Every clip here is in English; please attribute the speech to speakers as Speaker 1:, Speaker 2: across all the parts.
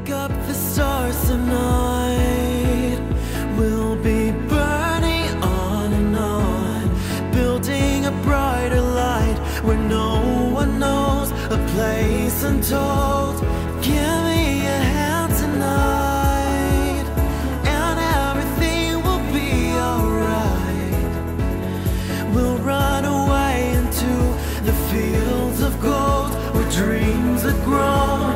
Speaker 1: Wake up the stars tonight. We'll be burning on and on, building a brighter light where no one knows, a place untold. Give me a hand tonight, and everything will be alright. We'll run away into the fields of gold where dreams are grown.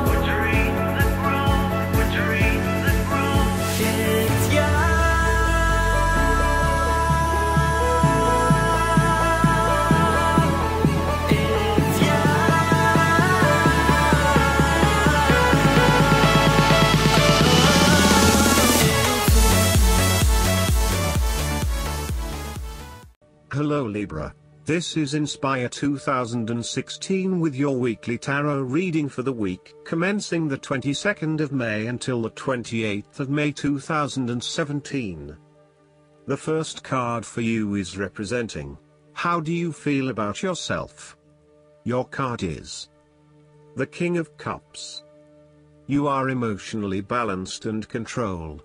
Speaker 2: Hello Libra, this is Inspire 2016 with your weekly tarot reading for the week commencing the 22nd of May until the 28th of May 2017. The first card for you is representing, how do you feel about yourself? Your card is the King of Cups. You are emotionally balanced and controlled.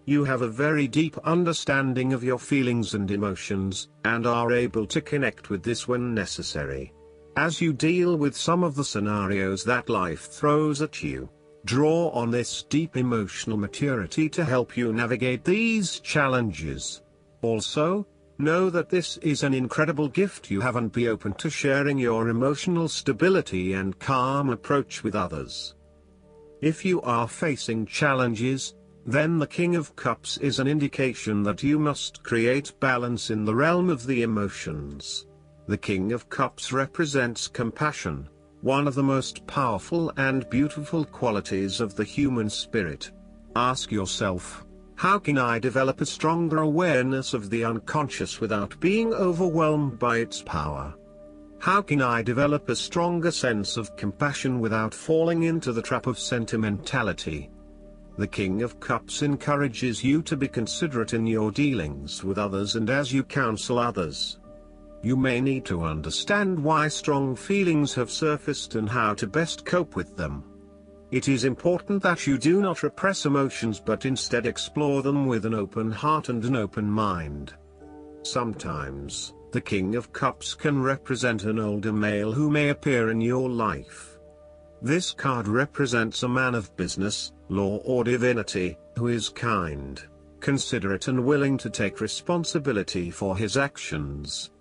Speaker 2: You have a very deep understanding of your feelings and emotions, and are able to connect with this when necessary. As you deal with some of the scenarios that life throws at you, draw on this deep emotional maturity to help you navigate these challenges. Also, know that this is an incredible gift you have, and be open to sharing your emotional stability and calm approach with others. If you are facing challenges, then the King of Cups is an indication that you must create balance in the realm of the emotions. The King of Cups represents compassion, one of the most powerful and beautiful qualities of the human spirit. Ask yourself, how can I develop a stronger awareness of the unconscious without being overwhelmed by its power? How can I develop a stronger sense of compassion without falling into the trap of sentimentality? The King of Cups encourages you to be considerate in your dealings with others and as you counsel others. You may need to understand why strong feelings have surfaced and how to best cope with them. It is important that you do not repress emotions but instead explore them with an open heart and an open mind. Sometimes, the King of Cups can represent an older male who may appear in your life. This card represents a man of business, law or divinity, who is kind, considerate and willing to take responsibility for his actions.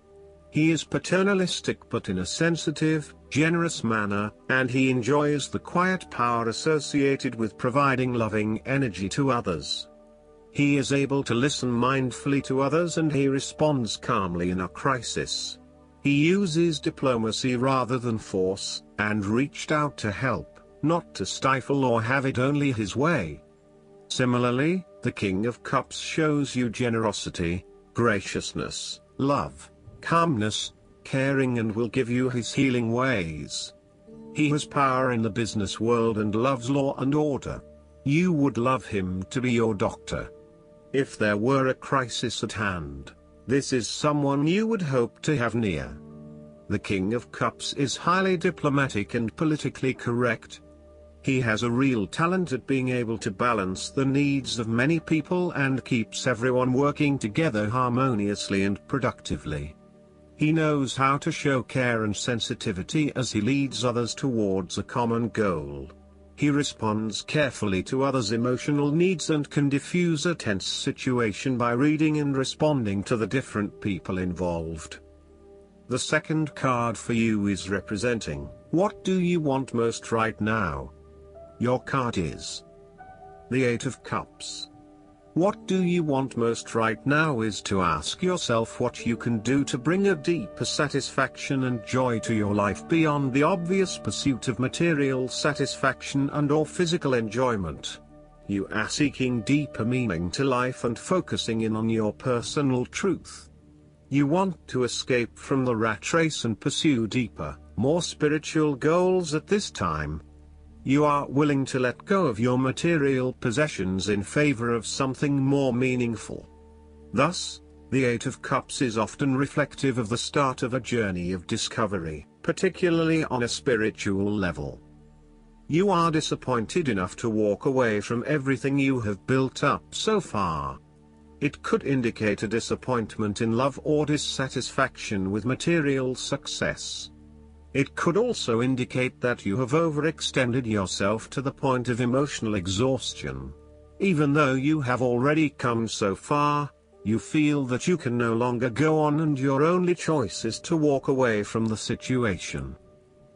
Speaker 2: He is paternalistic but in a sensitive, generous manner, and he enjoys the quiet power associated with providing loving energy to others. He is able to listen mindfully to others and he responds calmly in a crisis. He uses diplomacy rather than force, and reached out to help, not to stifle or have it only his way. Similarly, the King of Cups shows you generosity, graciousness, love, calmness, caring and will give you his healing ways. He has power in the business world and loves law and order. You would love him to be your doctor. If there were a crisis at hand, this is someone you would hope to have near. The King of Cups is highly diplomatic and politically correct. He has a real talent at being able to balance the needs of many people and keeps everyone working together harmoniously and productively. He knows how to show care and sensitivity as he leads others towards a common goal. He responds carefully to others' emotional needs and can diffuse a tense situation by reading and responding to the different people involved. The second card for you is representing, what do you want most right now? Your card is the Eight of Cups. What do you want most right now is to ask yourself what you can do to bring a deeper satisfaction and joy to your life beyond the obvious pursuit of material satisfaction and/or physical enjoyment. You are seeking deeper meaning to life and focusing in on your personal truth. You want to escape from the rat race and pursue deeper, more spiritual goals at this time. You are willing to let go of your material possessions in favor of something more meaningful. Thus, the Eight of Cups is often reflective of the start of a journey of discovery, particularly on a spiritual level. You are disappointed enough to walk away from everything you have built up so far. It could indicate a disappointment in love or dissatisfaction with material success. It could also indicate that you have overextended yourself to the point of emotional exhaustion. Even though you have already come so far, you feel that you can no longer go on and your only choice is to walk away from the situation.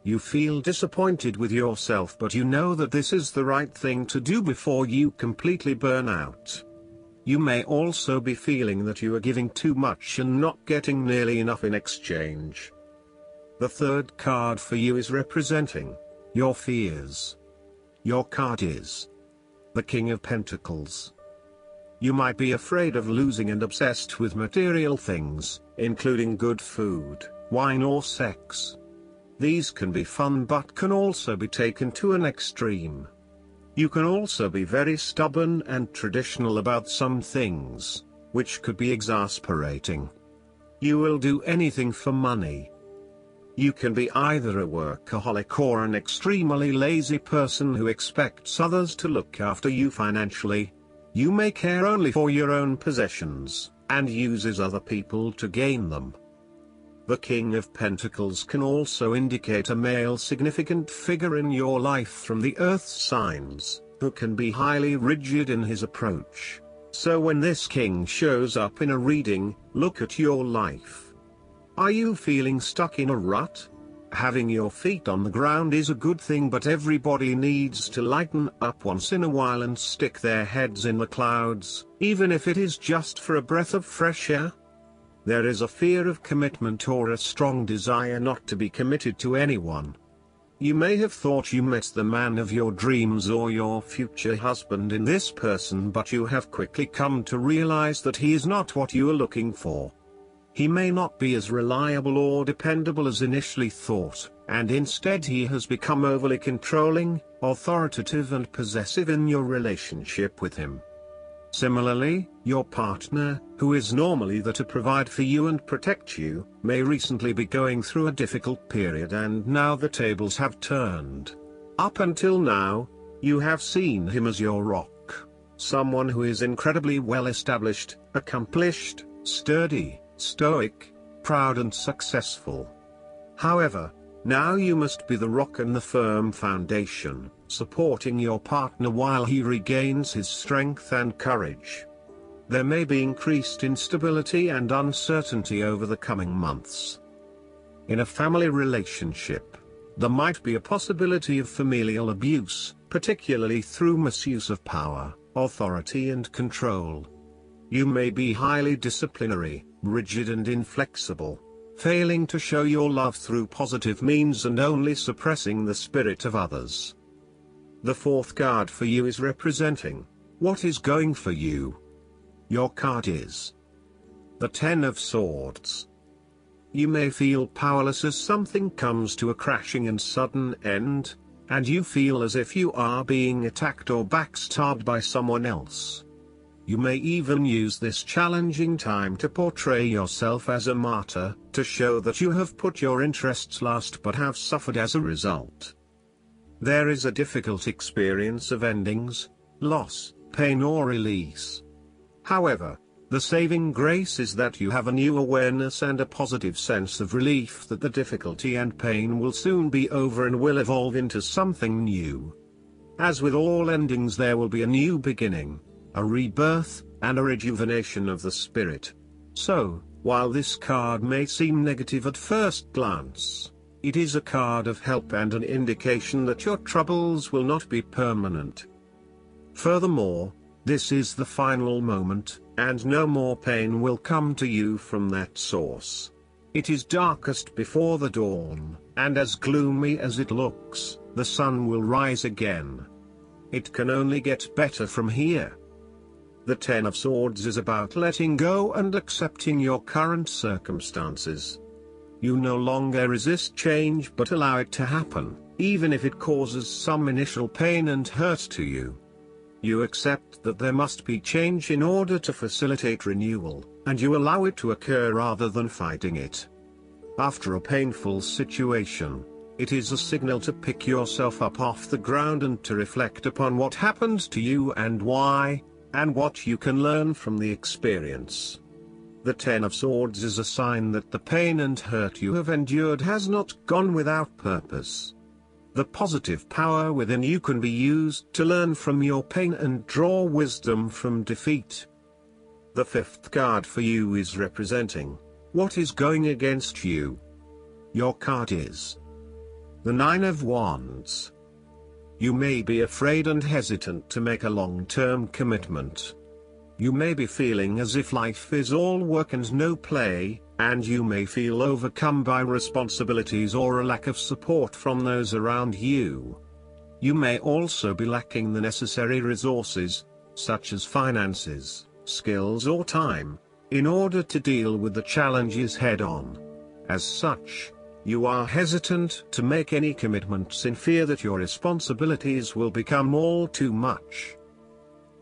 Speaker 2: You feel disappointed with yourself, but you know that this is the right thing to do before you completely burn out. You may also be feeling that you are giving too much and not getting nearly enough in exchange. The third card for you is representing your fears. Your card is the King of Pentacles. You might be afraid of losing and obsessed with material things, including good food, wine or sex. These can be fun but can also be taken to an extreme. You can also be very stubborn and traditional about some things, which could be exasperating. You will do anything for money. You can be either a workaholic or an extremely lazy person who expects others to look after you financially. You may care only for your own possessions, and uses other people to gain them. The King of Pentacles can also indicate a male significant figure in your life from the Earth signs, who can be highly rigid in his approach. So when this king shows up in a reading, look at your life. Are you feeling stuck in a rut? Having your feet on the ground is a good thing, but everybody needs to lighten up once in a while and stick their heads in the clouds, even if it is just for a breath of fresh air. There is a fear of commitment or a strong desire not to be committed to anyone. You may have thought you met the man of your dreams or your future husband in this person, but you have quickly come to realize that he is not what you are looking for. He may not be as reliable or dependable as initially thought, and instead he has become overly controlling, authoritative and possessive in your relationship with him. Similarly, your partner, who is normally there to provide for you and protect you, may recently be going through a difficult period, and now the tables have turned. Up until now, you have seen him as your rock. Someone who is incredibly well established, accomplished, sturdy, stoic, proud and successful. However, now you must be the rock and the firm foundation, supporting your partner while he regains his strength and courage. There may be increased instability and uncertainty over the coming months. In a family relationship, there might be a possibility of familial abuse, particularly through misuse of power, authority and control. You may be highly disciplinary, rigid and inflexible, failing to show your love through positive means and only suppressing the spirit of others. The fourth card for you is representing what is going for you. Your card is the Ten of Swords. You may feel powerless as something comes to a crashing and sudden end, and you feel as if you are being attacked or backstabbed by someone else. You may even use this challenging time to portray yourself as a martyr, to show that you have put your interests last but have suffered as a result. There is a difficult experience of endings, loss, pain or release. However, the saving grace is that you have a new awareness and a positive sense of relief that the difficulty and pain will soon be over and will evolve into something new. As with all endings, there will be a new beginning, a rebirth, and a rejuvenation of the spirit. So, while this card may seem negative at first glance, it is a card of help and an indication that your troubles will not be permanent. Furthermore, this is the final moment, and no more pain will come to you from that source. It is darkest before the dawn, and as gloomy as it looks, the sun will rise again. It can only get better from here. The Ten of Swords is about letting go and accepting your current circumstances. You no longer resist change but allow it to happen, even if it causes some initial pain and hurt to you. You accept that there must be change in order to facilitate renewal, and you allow it to occur rather than fighting it. After a painful situation, It is a signal to pick yourself up off the ground and to reflect upon what happened to you and why, and what you can learn from the experience. The Ten of Swords is a sign that the pain and hurt you have endured has not gone without purpose. The positive power within you can be used to learn from your pain and draw wisdom from defeat. The fifth card for you is representing what is going against you. Your card is the Nine of Wands. You may be afraid and hesitant to make a long-term commitment. You may be feeling as if life is all work and no play, and you may feel overcome by responsibilities or a lack of support from those around you. You may also be lacking the necessary resources, such as finances, skills or time, in order to deal with the challenges head-on. As such, you are hesitant to make any commitments in fear that your responsibilities will become all too much.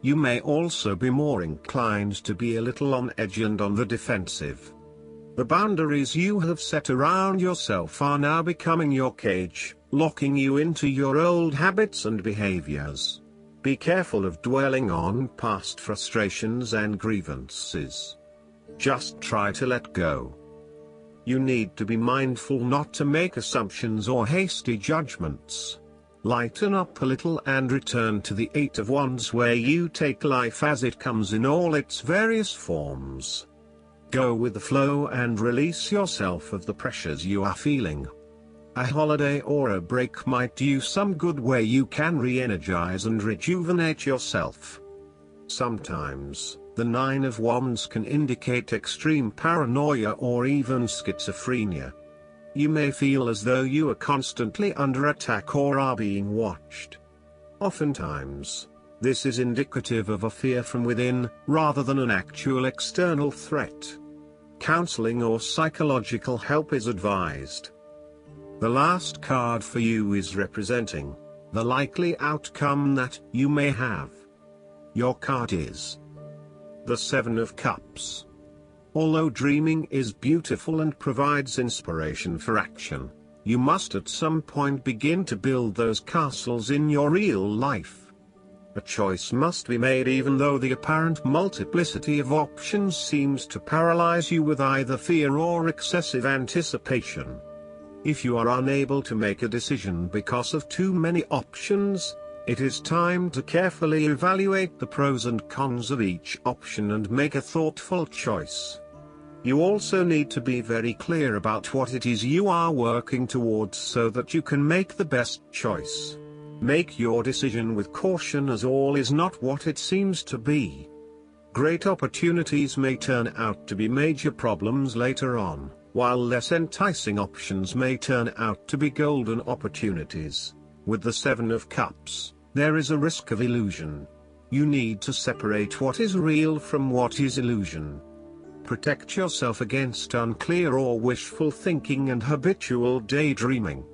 Speaker 2: You may also be more inclined to be a little on edge and on the defensive. The boundaries you have set around yourself are now becoming your cage, locking you into your old habits and behaviors. Be careful of dwelling on past frustrations and grievances. Just try to let go. You need to be mindful not to make assumptions or hasty judgments. Lighten up a little and return to the Eight of Wands, where you take life as it comes in all its various forms. Go with the flow and release yourself of the pressures you are feeling. A holiday or a break might do you some good, where you can re-energize and rejuvenate yourself. Sometimes, the Nine of Wands can indicate extreme paranoia or even schizophrenia. You may feel as though you are constantly under attack or are being watched. Oftentimes, this is indicative of a fear from within, rather than an actual external threat. Counseling or psychological help is advised. The last card for you is representing the likely outcome that you may have. Your card is the Seven of Cups. Although dreaming is beautiful and provides inspiration for action, you must at some point begin to build those castles in your real life. A choice must be made, even though the apparent multiplicity of options seems to paralyze you with either fear or excessive anticipation. If you are unable to make a decision because of too many options, it is time to carefully evaluate the pros and cons of each option and make a thoughtful choice. You also need to be very clear about what it is you are working towards so that you can make the best choice. Make your decision with caution, as all is not what it seems to be. Great opportunities may turn out to be major problems later on, while less enticing options may turn out to be golden opportunities. With the Seven of Cups, there is a risk of illusion. You need to separate what is real from what is illusion. Protect yourself against unclear or wishful thinking and habitual daydreaming.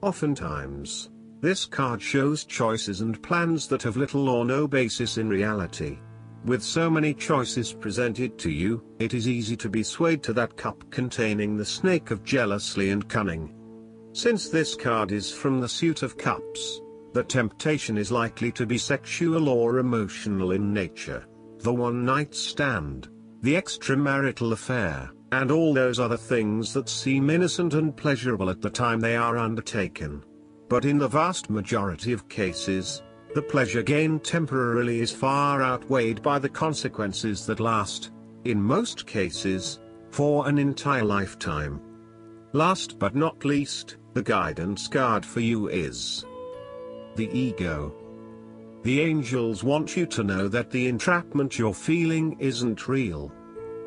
Speaker 2: Oftentimes, this card shows choices and plans that have little or no basis in reality. With so many choices presented to you, it is easy to be swayed to that cup containing the snake of jealousy and cunning. Since this card is from the Suit of Cups, the temptation is likely to be sexual or emotional in nature. The one-night stand, the extramarital affair, and all those other things that seem innocent and pleasurable at the time they are undertaken. But in the vast majority of cases, the pleasure gained temporarily is far outweighed by the consequences that last, in most cases, for an entire lifetime. Last but not least, the guidance card for you is the Ego. The angels want you to know that the entrapment you're feeling isn't real.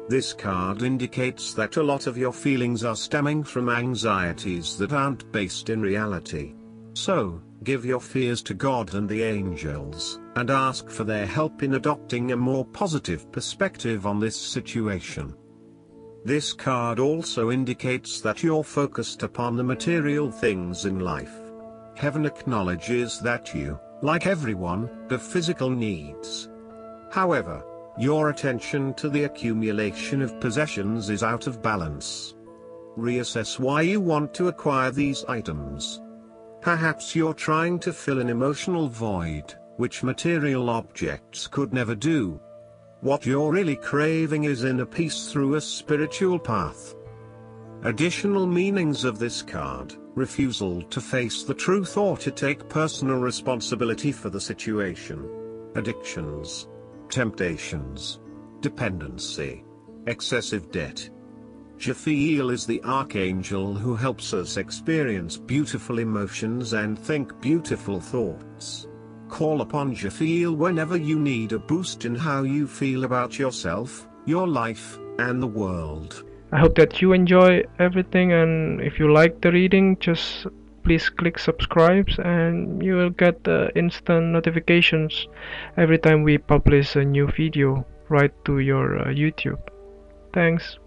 Speaker 2: This card indicates that a lot of your feelings are stemming from anxieties that aren't based in reality. So, give your fears to God and the angels, and ask for their help in adopting a more positive perspective on this situation. This card also indicates that you're focused upon the material things in life. Heaven acknowledges that you, like everyone, have physical needs. However, your attention to the accumulation of possessions is out of balance. Reassess why you want to acquire these items. Perhaps you're trying to fill an emotional void, which material objects could never do. What you're really craving is inner peace through a spiritual path. Additional meanings of this card: refusal to face the truth or to take personal responsibility for the situation. Addictions, temptations, dependency, excessive debt. Jophiel is the archangel who helps us experience beautiful emotions and think beautiful thoughts. Call upon Jophiel whenever you need a boost in how you feel about yourself, your life, and the world.
Speaker 3: I hope that you enjoy everything, and if you like the reading, just please click subscribe and you will get instant notifications every time we publish a new video right to your YouTube. Thanks.